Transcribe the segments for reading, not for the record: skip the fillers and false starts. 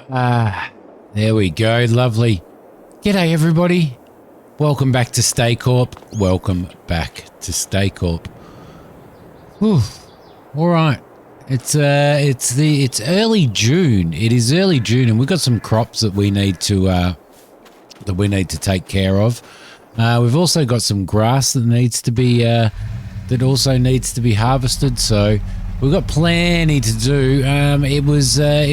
There we go. Lovely. G'day, everybody. Welcome back to StayCorp. Welcome back to StayCorp. Whew. All right. It's early June. It is early June, and we've got some crops that we need to take care of. We've also got some grass that needs to be harvested. So we've got plenty to do. It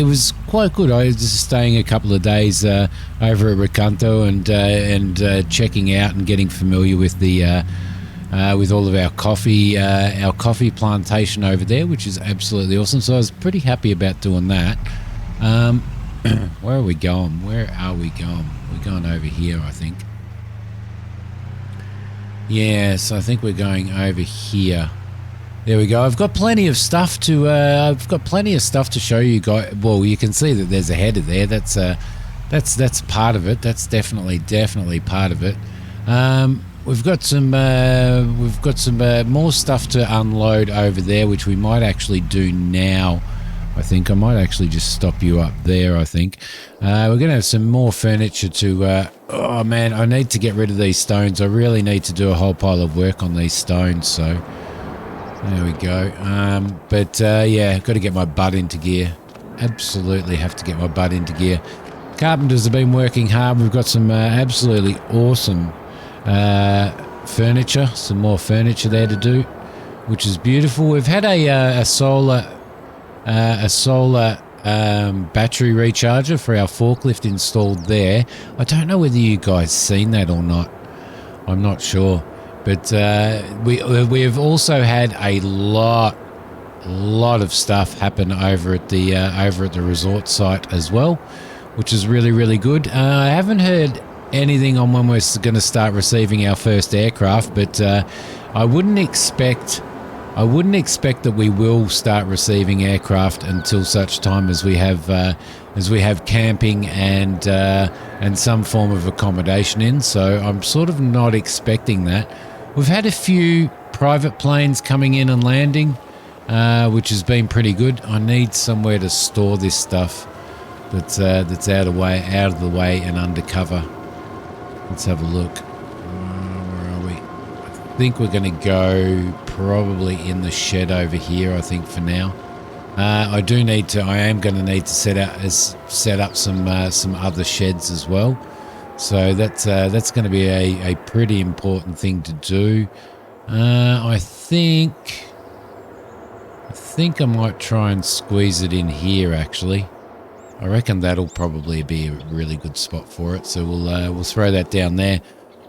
was quite good. I was just staying a couple of days over at Recanto and checking out and getting familiar with with all of our coffee plantation over there, which is absolutely awesome. So I was pretty happy about doing that. Where are we going? We're going over here, I think. Yes, I think we're going over here. There we go. I've got plenty of stuff to show you guys. Well, you can see that there's a header there. That's part of it. That's definitely part of it. We've got some more stuff to unload over there, which we might actually do now. I think I might actually just stop you up there. I think we're gonna have some more furniture to. Oh man, I need to get rid of these stones. I really need to do a whole pile of work on these stones. So. There we go. Yeah, got to get my butt into gear. Absolutely have to get my butt into gear. Carpenters have been working hard. We've got some absolutely awesome furniture, some more furniture there to do, which is beautiful. We've had a solar battery recharger for our forklift installed there. I don't know whether you guys seen that or not. I'm not sure. But we have also had a lot of stuff happen over at the resort site as well, which is really good. I haven't heard anything on when we're going to start receiving our first aircraft, but I wouldn't expect that we will start receiving aircraft until such time as we have camping and some form of accommodation in. So I'm sort of not expecting that. We've had a few private planes coming in and landing, which has been pretty good. I need somewhere to store this stuff that's out of the way and undercover. Let's have a look. Where are we? I think we're going to go probably in the shed over here, I think, for now. I am going to need to set up some other sheds as well. So that's going to be a pretty important thing to do. I think I might try and squeeze it in here. Actually, I reckon that'll probably be a really good spot for it. So we'll throw that down there.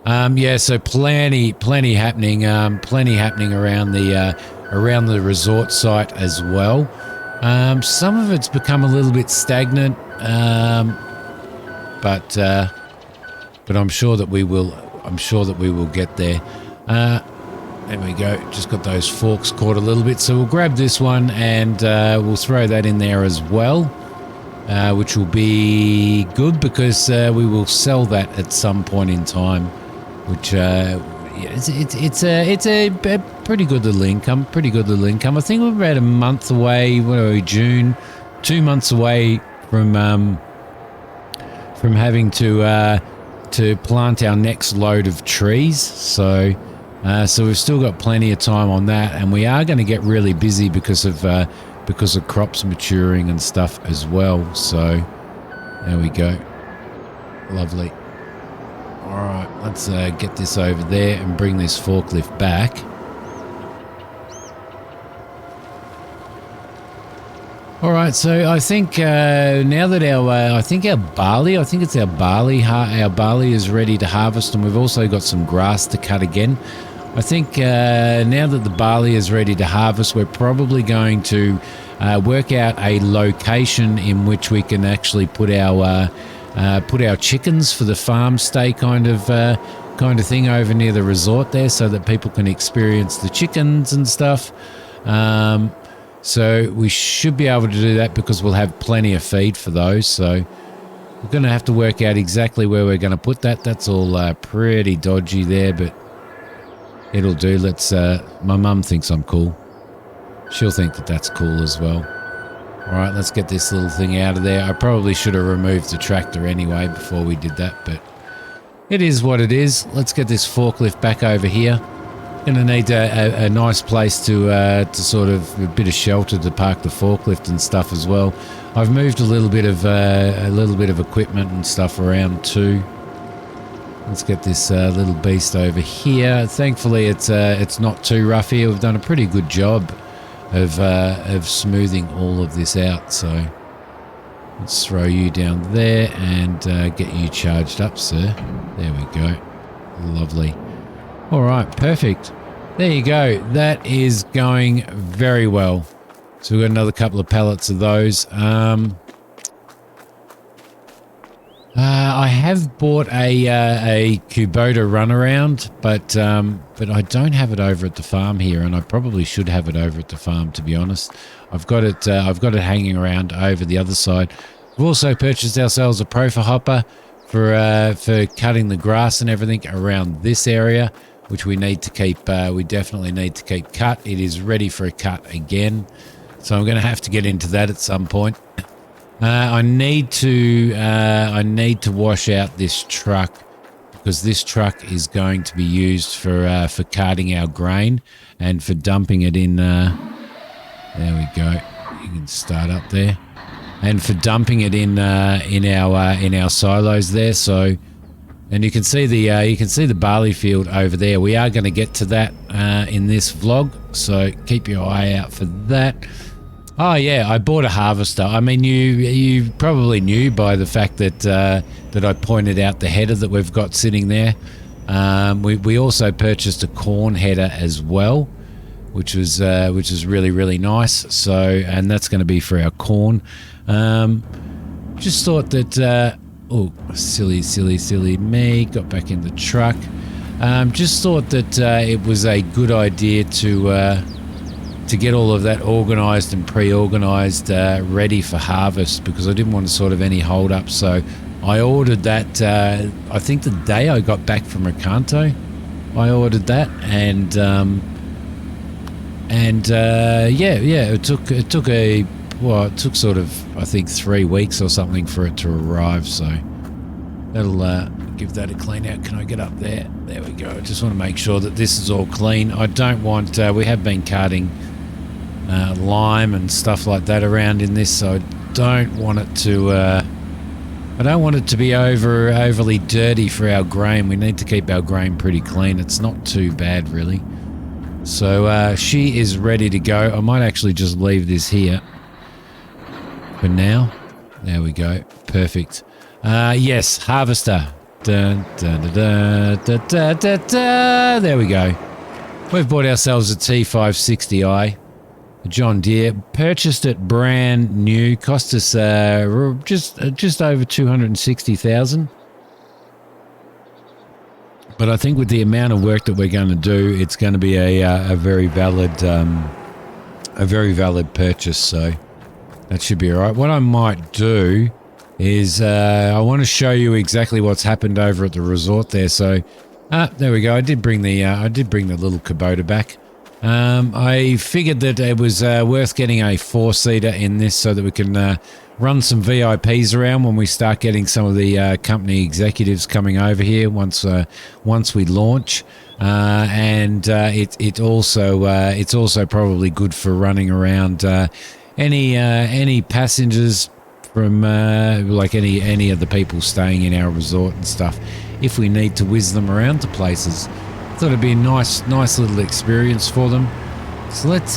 Yeah. So plenty happening. Plenty happening around the resort site as well. Some of it's become a little bit stagnant, but I'm sure that we will. Get there. There we go. Just got those forks caught a little bit, so we'll grab this one and we'll throw that in there as well, which will be good because we will sell that at some point in time. Which it's a pretty good little income. I think we're about a month away. What are we? June. 2 months away from having to plant our next load of trees. So we've still got plenty of time on that, and we are going to get really busy because of crops maturing and stuff as well. So there we go. Lovely. All right, let's get this over there and bring this forklift back. All right, so I think now that our barley is ready to harvest, and we've also got some grass to cut again. I think now that the barley is ready to harvest, we're probably going to work out a location in which we can actually put our chickens for the farm stay kind of thing over near the resort there, so that people can experience the chickens and stuff. So we should be able to do that because we'll have plenty of feed for those. So we're going to have to work out exactly where we're going to put that. That's all pretty dodgy there, but it'll do. My mum thinks I'm cool. She'll think that that's cool as well. All right, let's get this little thing out of there. I probably should have removed the tractor anyway before we did that, but it is what it is. Let's get this forklift back over here. Gonna need a nice place to sort of a bit of shelter to park the forklift and stuff as well. I've moved a little bit of equipment and stuff around too. Let's get this little beast over here. Thankfully, it's not too rough here. We've done a pretty good job of smoothing all of this out. So let's throw you down there and get you charged up, sir. There we go. Lovely. All right, perfect. There you go. That is going very well. So we've got another couple of pallets of those. I have bought a Kubota runaround, but I don't have it over at the farm here, and I probably should have it over at the farm, to be honest. I've got it hanging around over the other side. We've also purchased ourselves a Profa hopper for cutting the grass and everything around this area, which we need to keep. We definitely need to keep cut. It is ready for a cut again, so I'm going to have to get into that at some point. I need to wash out this truck, because this truck is going to be used for carting our grain and for dumping it in. There we go. You can start up there, and for dumping it in our silos there. So, and you can see the barley field over there. We are going to get to that in this vlog, so keep your eye out for that. Oh yeah, I bought a harvester. I mean, you probably knew by the fact that I pointed out the header that we've got sitting there. We also purchased a corn header as well, which is really, really nice. So, and that's going to be for our corn. Just thought that oh, silly me, got back in the truck. Just thought that it was a good idea to get all of that organised and pre-organised, ready for harvest, because I didn't want sort of any hold up. So I ordered that, I think the day I got back from Recanto, I ordered that, and yeah, it took sort of, I think 3 weeks or something for it to arrive. So that'll give that a clean out. Can I get up there? There we go. I just want to make sure that this is all clean. I don't want, we have been carting lime and stuff like that around in this, so I don't want it to be overly dirty for our grain. We need to keep our grain pretty clean. It's not too bad really. So she is ready to go. I might actually just leave this here for now. There we go. Perfect. Yes, harvester. Dun, dun, dun, dun, dun, dun, dun. There we go. We've bought ourselves a T560i, a John Deere. Purchased it brand new. Cost us just over 260,000. But I think with the amount of work that we're going to do, it's going to be a very valid purchase. So that should be all right. What I might do is I want to show you exactly what's happened over at the resort there. So there we go. I did bring the little Kubota back. I figured that it was worth getting a 4-seater in this so that we can run some VIPs around when we start getting some of the company executives coming over here once we launch. And it's also probably good for running around any passengers from like any of the people staying in our resort and stuff, if we need to whiz them around to places. Thought it'd be a nice little experience for them. So let's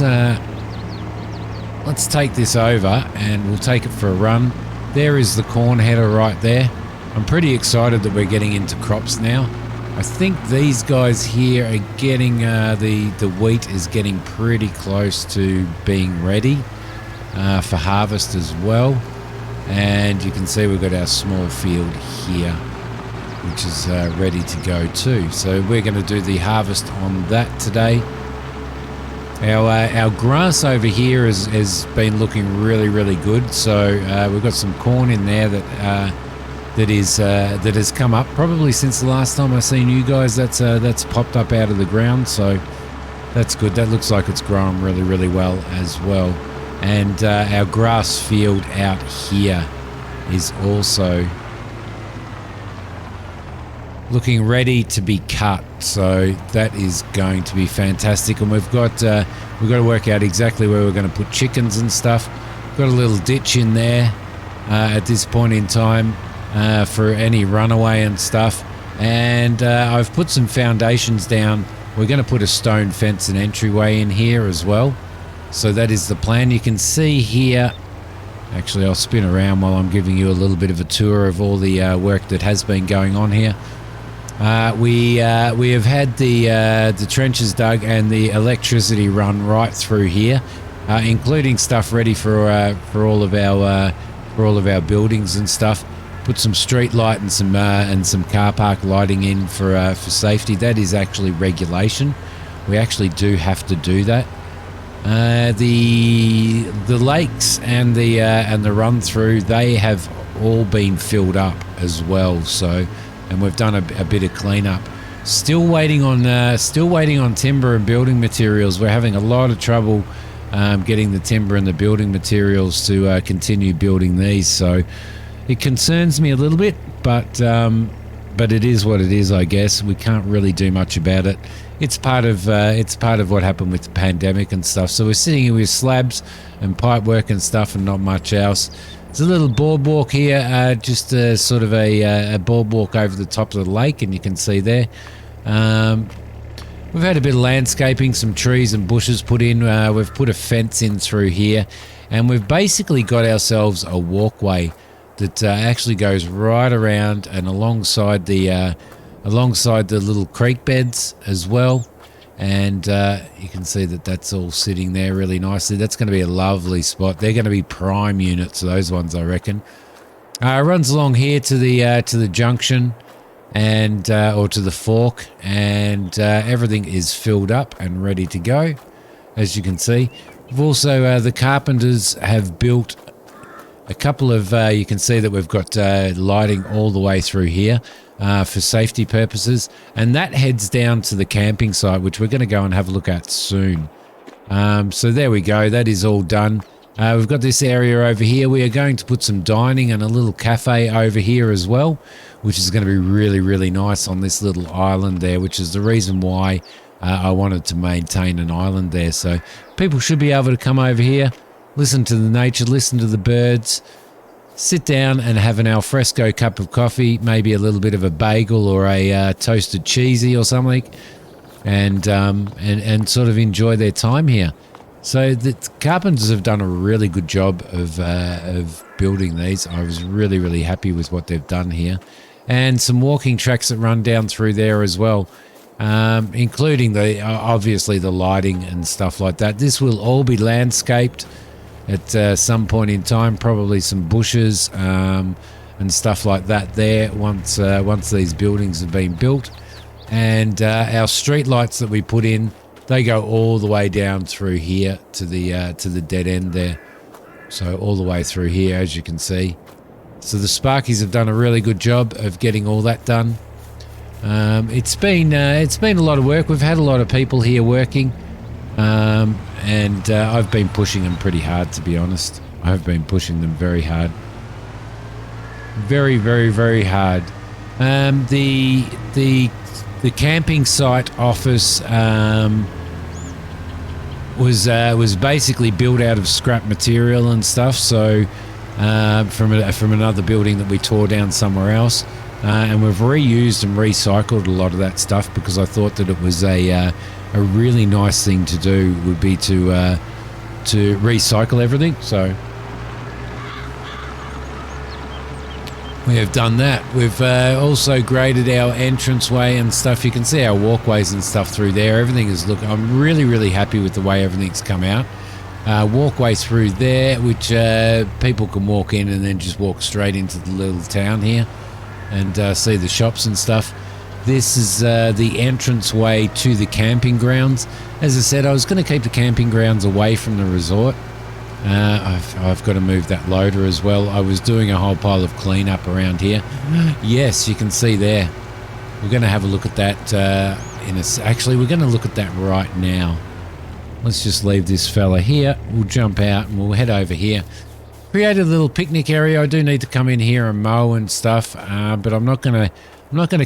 take this over and we'll take it for a run. There is the corn header right there. I'm pretty excited that we're getting into crops now. I think these guys here are getting the wheat is getting pretty close to being ready for harvest as well. And you can see we've got our small field here, which is ready to go too. So we're going to do the harvest on that today. Our grass over here has been looking really good. So we've got some corn in there that has come up probably since the last time I seen you guys. That's popped up out of the ground. So that's good. That looks like it's growing really well as well. And our grass field out here is also looking ready to be cut, so that is going to be fantastic. And we've got to work out exactly where we're going to put chickens and stuff. Got a little ditch in there at this point in time for any runaway and stuff. And I've put some foundations down. We're going to put a stone fence and entryway in here as well. So that is the plan. You can see here, actually I'll spin around while I'm giving you a little bit of a tour of all the work that has been going on here. We have had the trenches dug and the electricity run right through here, including stuff ready for all of our buildings and stuff. Put some street light and some car park lighting in for safety. That is actually regulation. We actually do have to do that. The lakes and the run through, they have all been filled up as well. So. And we've done a bit of cleanup. Still waiting on timber and building materials. We're having a lot of trouble getting the timber and the building materials to continue building these. So it concerns me a little bit, but it is what it is, I guess. We can't really do much about it. It's part of what happened with the pandemic and stuff. So we're sitting here with slabs and pipe work and stuff, and not much else. There's a little boardwalk here, just sort of a boardwalk over the top of the lake, and you can see there. We've had a bit of landscaping, some trees and bushes put in. We've put a fence in through here, and we've basically got ourselves a walkway that actually goes right around and alongside the little creek beds as well. And you can see that that's all sitting there really nicely. That's going to be a lovely spot. They're going to be prime units, those ones, I reckon. It runs along here to the junction and or to the fork, and everything is filled up and ready to go, as you can see. We've also the carpenters have built a couple of. You can see that we've got lighting all the way through here. For safety purposes, and that heads down to the camping site, which we're going to go and have a look at soon. So there we go, that is all done. We've got this area over here. We are going to put some dining and a little cafe over here as well, which is going to be really, really nice on this little island there, which is the reason why I wanted to maintain an island there. So people should be able to come over here, listen to the nature, listen to the birds, sit down and have an alfresco cup of coffee, maybe a little bit of a bagel or a toasted cheesy or something, and sort of enjoy their time here. So the carpenters have done a really good job of building these. I was really, really happy with what they've done here. And some walking tracks that run down through there as well, including obviously the lighting and stuff like that. This will all be landscaped at some point in time, probably some bushes and stuff like that there once these buildings have been built. And our street lights that we put in, they go all the way down through here to the dead end there. So all the way through here, as you can see. So the Sparkies have done a really good job of getting all that done. It's been a lot of work. We've had a lot of people here working. And I've been pushing them pretty hard, to be honest. I've been pushing them very hard. Very, very, very hard. The camping site office was basically built out of scrap material and stuff. So from another building that we tore down somewhere else. And we've reused and recycled a lot of that stuff because I thought that it was a really nice thing to do would be to recycle everything. So we have done that. We've also graded our entranceway and stuff. You can see our walkways and stuff through there. Everything is I'm really, really happy with the way everything's come out. Walkway through there, which people can walk in and then just walk straight into the little town here and see the shops and stuff. This is the entranceway to the camping grounds. As I said, I was going to keep the camping grounds away from the resort. I've got to move that loader as well. I was doing a whole pile of cleanup around here. Yes, you can see there. We're going to have a look at that actually, we're going to look at that right now. let's just leave this fella here. We'll jump out and we'll head over here. Create a little picnic area. I do need to come in here and mow and stuff, but I'm not gonna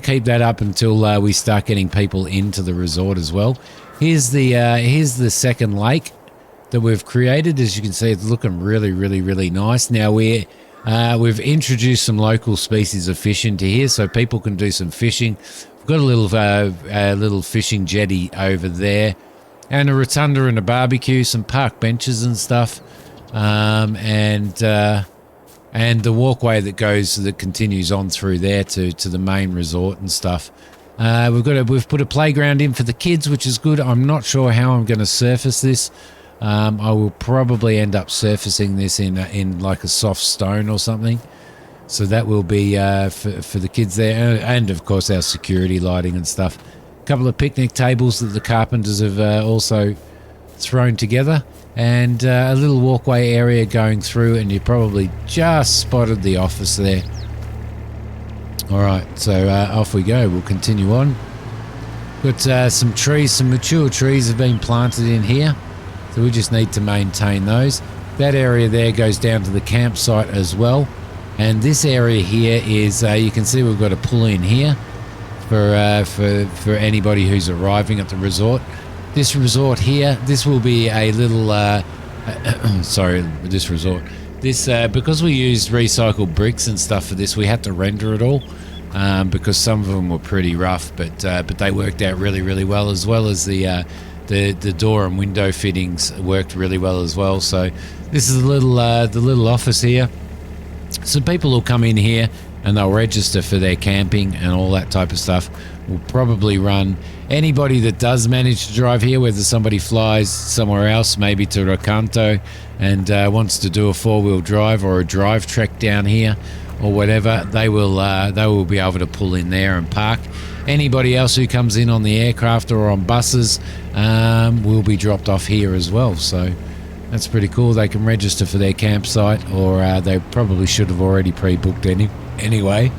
keep that up until we start getting people into the resort as well. Here's the second lake that we've created. As you can see, it's looking really, really, really nice. Now we've introduced some local species of fish into here, so people can do some fishing. We've got a little fishing jetty over there, and a rotunda and a barbecue, some park benches and stuff. And the walkway that continues on through there to the main resort and stuff. We've put a playground in for the kids, which is good. I'm not sure how I'm going to surface this. I will probably end up surfacing this in like a soft stone or something. So that will be for the kids there, and of course our security lighting and stuff. A couple of picnic tables that the carpenters have also thrown together. And a little walkway area going through, and you probably just spotted the office there. Alright, so off we go. We'll continue on. Got some trees, some mature trees have been planted in here, so we just need to maintain those. That area there goes down to the campsite as well, and this area here is, you can see we've got a pull in here for anybody who's arriving at the resort. This resort here, this will be a little, because we used recycled bricks and stuff for this, we had to render it all, because some of them were pretty rough, but they worked out really, really well as the door and window fittings worked really well as well. So this is the little office here. So people will come in here and they'll register for their camping and all that type of stuff. We'll probably run anybody that does manage to drive here, whether somebody flies somewhere else, maybe to Recanto, and wants to do a four-wheel drive or a drive trek down here or whatever, they will be able to pull in there and park. Anybody else who comes in on the aircraft or on buses will be dropped off here as well. So that's pretty cool. They can register for their campsite, or they probably should have already pre-booked anyway.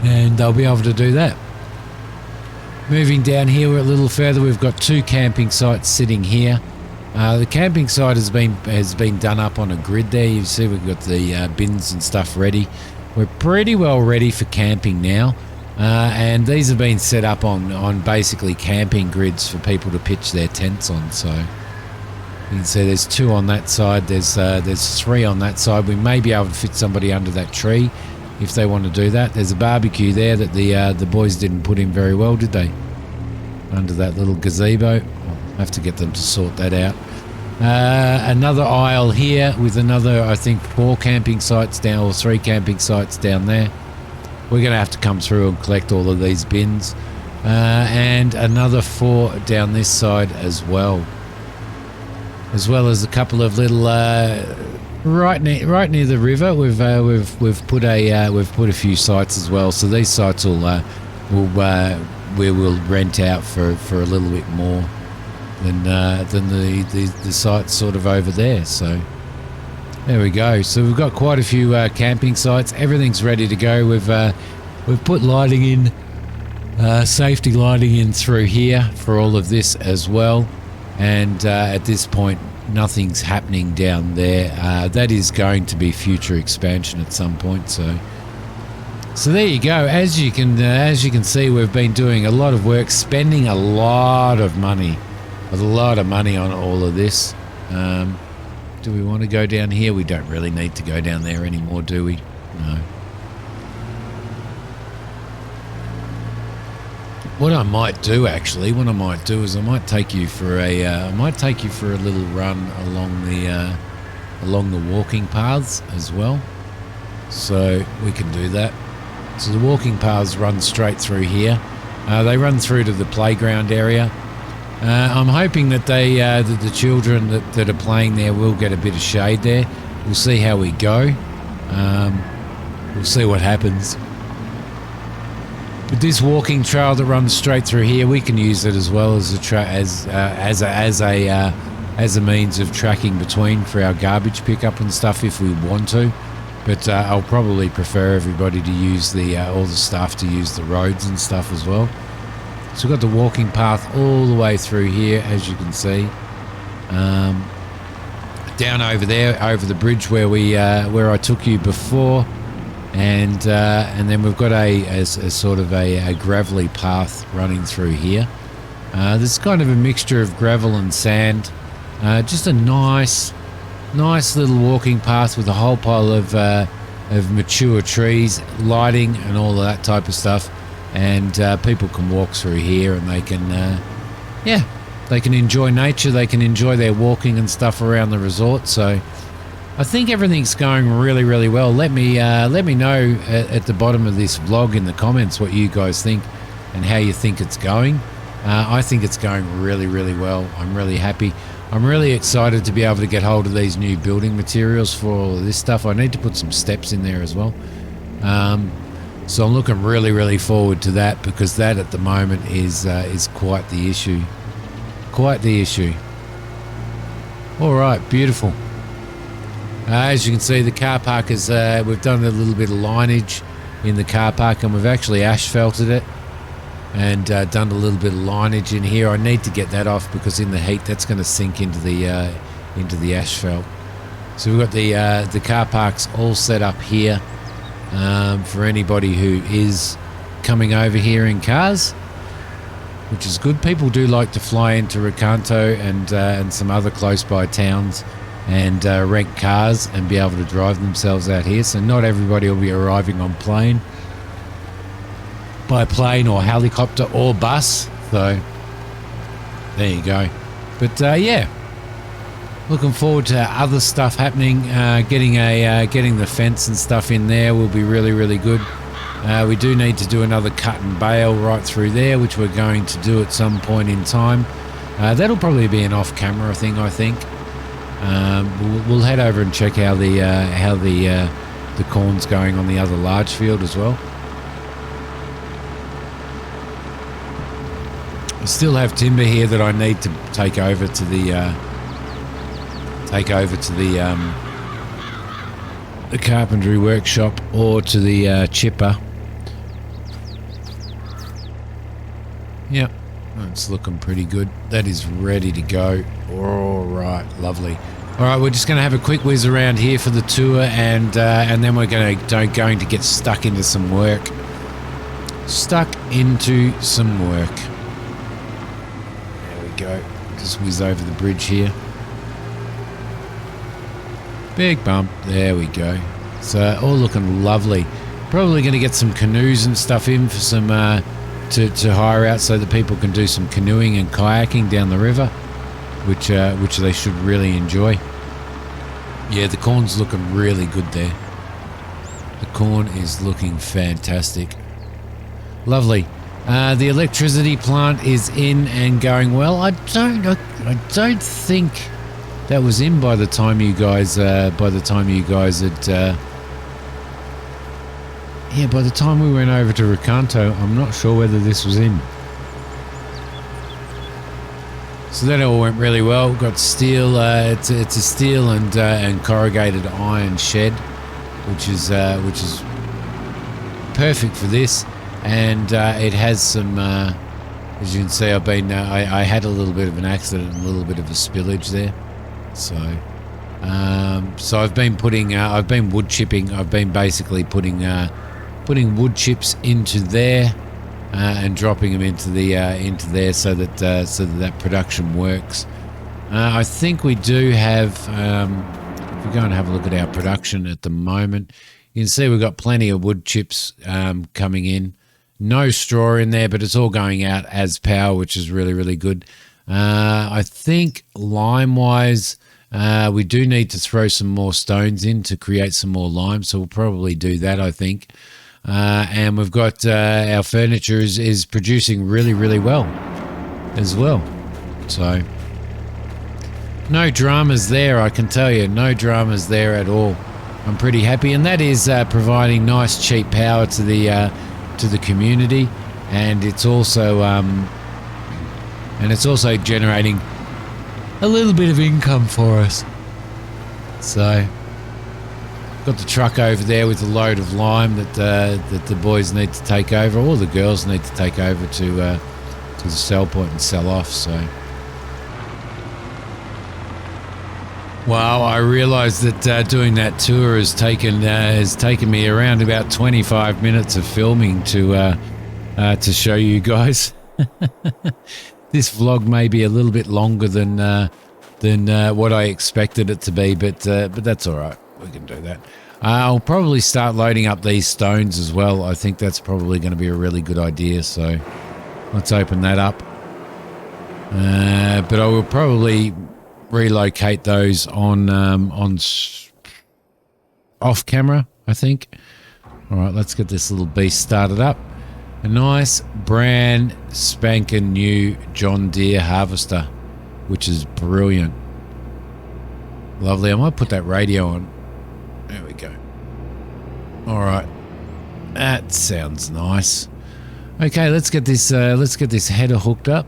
And they'll be able to do that. Moving down here, we're a little further. We've got two camping sites sitting here. The camping site has been done up on a grid there. You see we've got the bins and stuff ready. We're pretty well ready for camping now. And these have been set up on basically camping grids for people to pitch their tents on. So you can see there's two on that side. There's three on that side. We may be able to fit somebody under that tree if they want to do that. There's a barbecue there that the boys didn't put in very well, did they? Under that little gazebo. I'll have to get them to sort that out. Another aisle here with another, I think, 4 camping sites down, or 3 camping sites down there. We're going to have to come through and collect all of these bins. And another 4 down this side as well. As well as a couple of little right near the river. We've put a few sites as well. So these sites we will rent out for a little bit more than the sites sort of over there. So there we go. So we've got quite a few camping sites. Everything's ready to go. We've put lighting in, safety lighting in through here for all of this as well. And at this point, nothing's happening down there. That is going to be future expansion at some point. So there you go. As you can see, we've been doing a lot of work, spending a lot of money on all of this. Do we want to go down here? We don't really need to go down there anymore, do we? No. What I might do is I might take you for a little run along the walking paths as well. So we can do that. So the walking paths run straight through here. They run through to the playground area. I'm hoping that that the children that are playing there will get a bit of shade there. We'll see how we go. We'll see what happens. But this walking trail that runs straight through here, we can use it as well as a means of tracking between for our garbage pickup and stuff if we want to. But I'll probably prefer everybody to use all the staff to use the roads and stuff as well. So we've got the walking path all the way through here, as you can see. Down over there, over the bridge where I took you before, and then we've got a sort of a gravelly path running through here. There's kind of a mixture of gravel and sand. Just a nice little walking path with a whole pile of mature trees, lighting, and all of that type of stuff. And people can walk through here, and they can, they can enjoy nature. They can enjoy their walking and stuff around the resort. So I think everything's going really, really well. Let me know at the bottom of this vlog in the comments what you guys think and how you think it's going. I think it's going really, really well. I'm really happy. I'm really excited to be able to get hold of these new building materials for all of this stuff. I need to put some steps in there as well. So I'm looking really, really forward to that, because that at the moment is quite the issue. Quite the issue. All right, beautiful. As you can see, the car park is, we've done a little bit of lineage in the car park, and we've actually asphalted it and done a little bit of lineage in here. I need to get that off, because in the heat that's going to sink into the asphalt. So we've got the car parks all set up here for anybody who is coming over here in cars, which is good. People do like to fly into Recanto and some other close by towns and rent cars and be able to drive themselves out here. So not everybody will be arriving by plane or helicopter or bus. So there you go. But yeah, looking forward to other stuff happening. Getting the fence and stuff in there will be really, really good. We do need to do another cut and bale right through there, which we're going to do at some point in time. That'll probably be an off-camera thing, I think. We'll head over and check how the corn's going on the other large field as well. I still have timber here that I need to take over to the carpentry workshop or to the chipper. Yep, that's looking pretty good. That is ready to go. All right, lovely. All right, we're just going to have a quick whiz around here for the tour, and then we're going to get stuck into some work. There we go. Just whiz over the bridge here. Big bump. There we go. So all looking lovely. Probably going to get some canoes and stuff in for some to hire out, so that people can do some canoeing and kayaking down the river, which they should really enjoy. Yeah, the corn's looking really good there. The corn is looking fantastic. Lovely. The electricity plant is in and going well. I don't think that was in by the time you guys had by the time we went over to Recanto. I'm not sure whether this was in. So that all went really well. We've got steel. It's a steel and corrugated iron shed, which is perfect for this. And it has some, as you can see, I had a little bit of an accident, and a little bit of a spillage there. So I've been wood chipping. I've been basically putting wood chips into there and dropping them into there, so that production works. I think we do have. If we go and have a look at our production at the moment, you can see we've got plenty of wood chips coming in. No straw in there, but it's all going out as power, which is really, really good. I think lime-wise, we do need to throw some more stones in to create some more lime, so we'll probably do that, I think. And we've got our furniture is producing really, really well as well. So no dramas there, I can tell you. No dramas there at all. I'm pretty happy, and that is providing nice, cheap power to the community, and it's also generating a little bit of income for us. So got the truck over there with a load of lime that the boys need to take over, or the girls need to take over to the sell point and sell off. So, wow, I realised that doing that tour has taken me around about 25 minutes of filming to show you guys. This vlog may be a little bit longer than what I expected it to be, but that's all right. We can do that. I'll probably start loading up these stones as well. I think that's probably going to be a really good idea. So let's open that up. But I will probably relocate those on off camera, I think. All right, let's get this little beast started up. A nice brand spanking new John Deere harvester, which is brilliant. Lovely. I might put that radio on. There we go. All right, that sounds nice. Okay, let's get this header hooked up.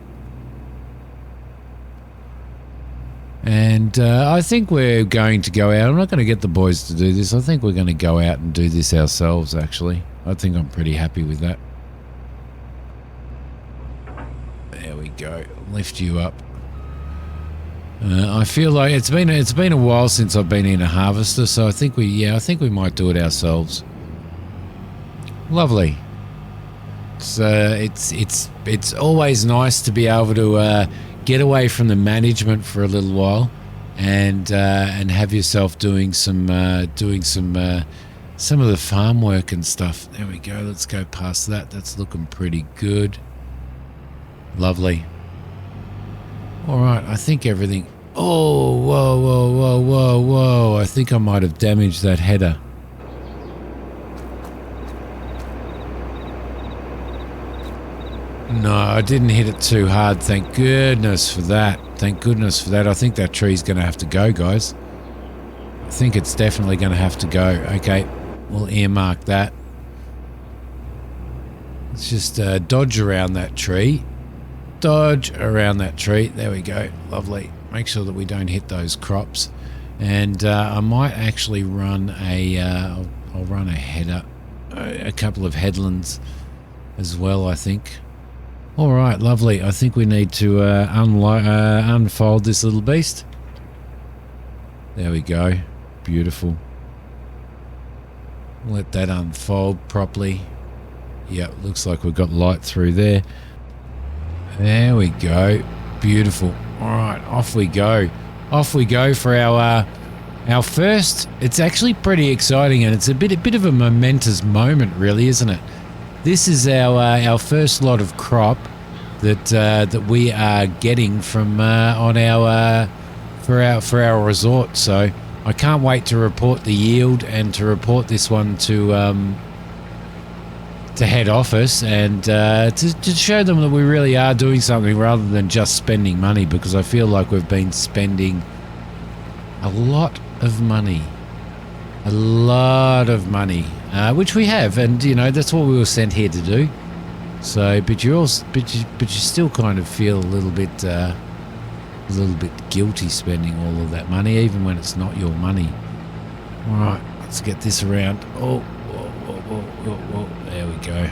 And I think we're going to go out. I'm not going to get the boys to do this. I think we're going to go out and do this ourselves, actually. I think I'm pretty happy with that. There we go. Lift you up. I feel like it's been a while since I've been in a harvester, so I think we might do it ourselves. Lovely. It's always nice to be able to get away from the management for a little while, and have yourself doing some of the farm work and stuff. There we go. Let's go past that. That's looking pretty good. Lovely. All right. I think everything. Oh, whoa, whoa, whoa, whoa, whoa! I think I might have damaged that header. No, I didn't hit it too hard. Thank goodness for that. Thank goodness for that. I think that tree's going to have to go, guys. I think it's definitely going to have to go. Okay, we'll earmark that. Let's just dodge around that tree. Dodge around that tree. There we go. Lovely. Make sure that we don't hit those crops. And I might actually run I'll run a header, a couple of headlands as well, I think. All right, lovely. I think we need to unfold this little beast. There we go. Beautiful. Let that unfold properly. Yep, looks like we've got light through there. There we go. Beautiful. All right, off we go. Off we go for our first. It's actually pretty exciting, and it's a bit of a momentous moment, really, isn't it? This is our first lot of crop that we are getting from on our for our resort. So I can't wait to report the yield and to report this one to head office, and to show them that we really are doing something rather than just spending money, because I feel like we've been spending a lot of money. A lot of money, which we have, and you know that's what we were sent here to do. So, but you still kind of feel a little bit guilty spending all of that money, even when it's not your money. All right, let's get this around. Oh, whoa, there we go.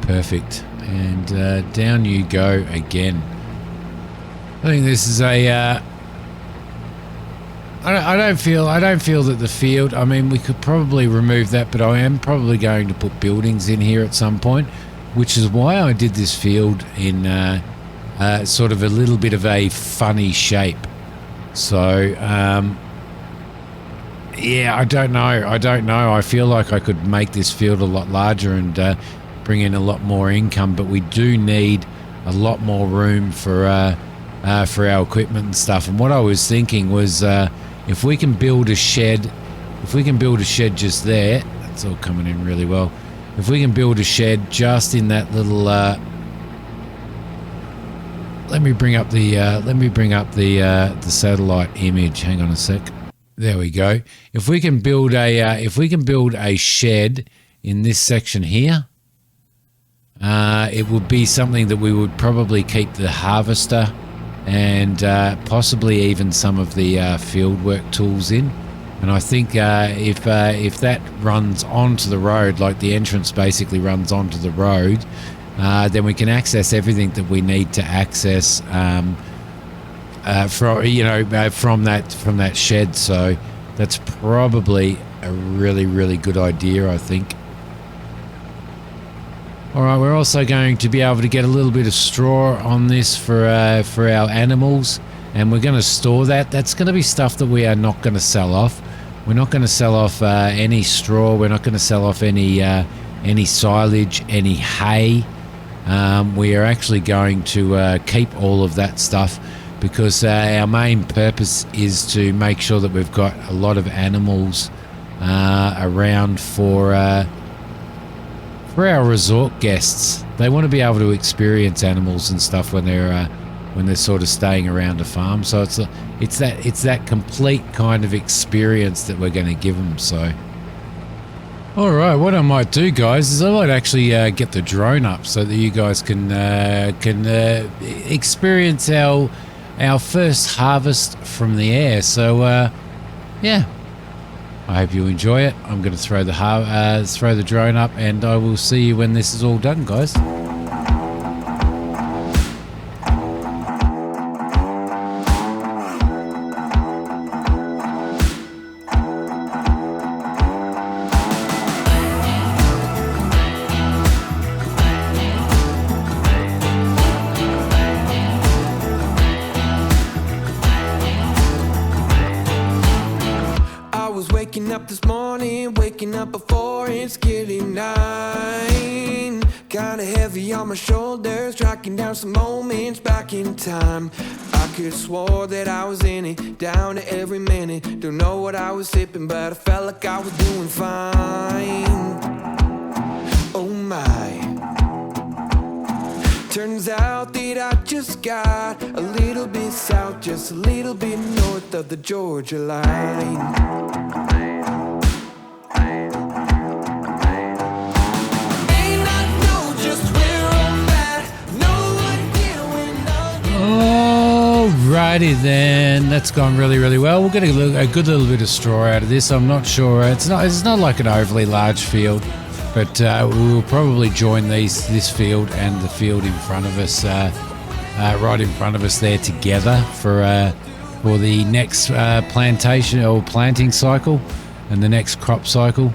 Perfect, and down you go again. I think this is a. I don't feel that the field. I mean, we could probably remove that, but I am probably going to put buildings in here at some point, which is why I did this field in sort of a little bit of a funny shape. So, yeah, I don't know. I feel like I could make this field a lot larger and bring in a lot more income, but we do need a lot more room for our equipment and stuff. And what I was thinking was, if we can build a shed, just there, that's all coming in really well. If we can build a shed just in that little, let me bring up the satellite image. Hang on a sec. There we go. If we can build a shed in this section here, it would be something that we would probably keep the harvester and possibly even some of the field work tools in. And I think if that runs onto the road, like the entrance basically runs onto the road, then we can access everything that we need to access from that shed. So that's probably a really good idea, I think. All right, we're also going to be able to get a little bit of straw on this for our animals, and we're going to store that. That's going to be stuff that we are not going to sell off. We're not going to sell off any straw. We're not going to sell off any silage, any hay. We are actually going to keep all of that stuff, because our main purpose is to make sure that we've got a lot of animals around for our resort guests. They want to be able to experience animals and stuff when they're sort of staying around a farm. So it's that complete kind of experience that we're going to give them. So, all right, what I might do, guys, is I might actually get the drone up so that you guys can experience our first harvest from the air. So yeah, I hope you enjoy it. I'm going to throw the drone up, and I will see you when this is all done, guys. Waking up before it's getting 9. Kinda heavy on my shoulders, tracking down some moments back in time. I could've swore that I was in it, down to every minute. Don't know what I was sipping, but I felt like I was doing fine. Oh my. Turns out that I just got a little bit south, just a little bit north of the Georgia line. Alrighty then, that's gone really well. We'll get a good little bit of straw out of this. I'm not sure, it's not like an overly large field, but we will probably join this field and the field in front of us, right in front of us there together for the next plantation or planting cycle and the next crop cycle.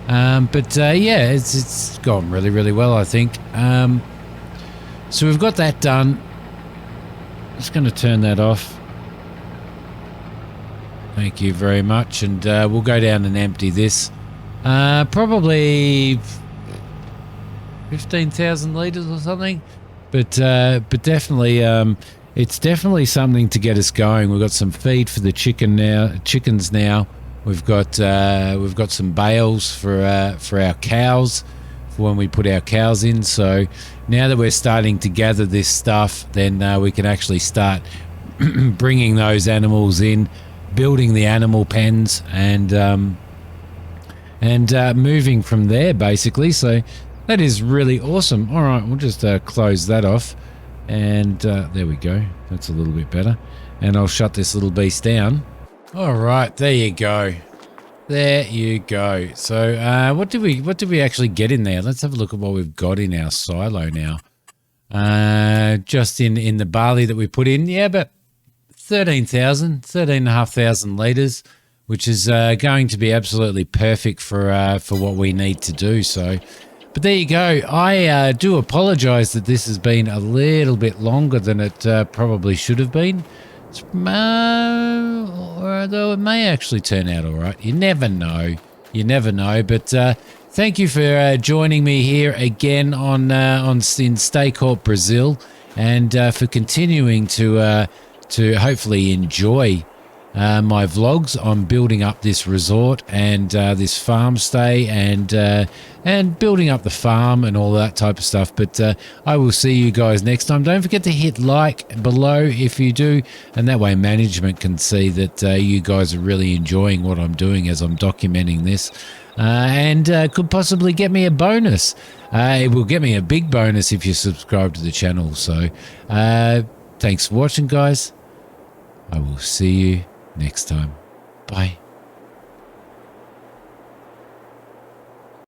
Yeah, it's gone really well, I think. So we've got that done. Just going to turn that off. Thank you very much, and we'll go down and empty this. Probably 15,000 litres or something, but definitely it's definitely something to get us going. We've got some feed for the chickens now. We've got some bales for our cows for when we put our cows in. So now that we're starting to gather this stuff, then we can actually start bringing those animals in, building the animal pens, and moving from there, basically. So that is really awesome. All right, we'll just close that off, and there we go. That's a little bit better. And I'll shut this little beast down. All right, there you go. There you go. So what did we actually get in there? Let's have a look at what we've got in our silo now. Just in the barley that we put in, yeah, about 13,500 litres, which is going to be absolutely perfect for what we need to do. So, but there you go. I do apologise that this has been a little bit longer than it probably should have been. Although it may actually turn out all right. You never know. But thank you for joining me here again in StayCorp Brazil, and for continuing to hopefully enjoy my vlogs on building up this resort and this farm stay, and building up the farm and all that type of stuff. But I will see you guys next time. Don't forget to hit like below if you do, and that way management can see that you guys are really enjoying what I'm doing as I'm documenting this, and could possibly get me a bonus. It will get me a big bonus if you subscribe to the channel. So thanks for watching, guys. I will see you next time. Bye.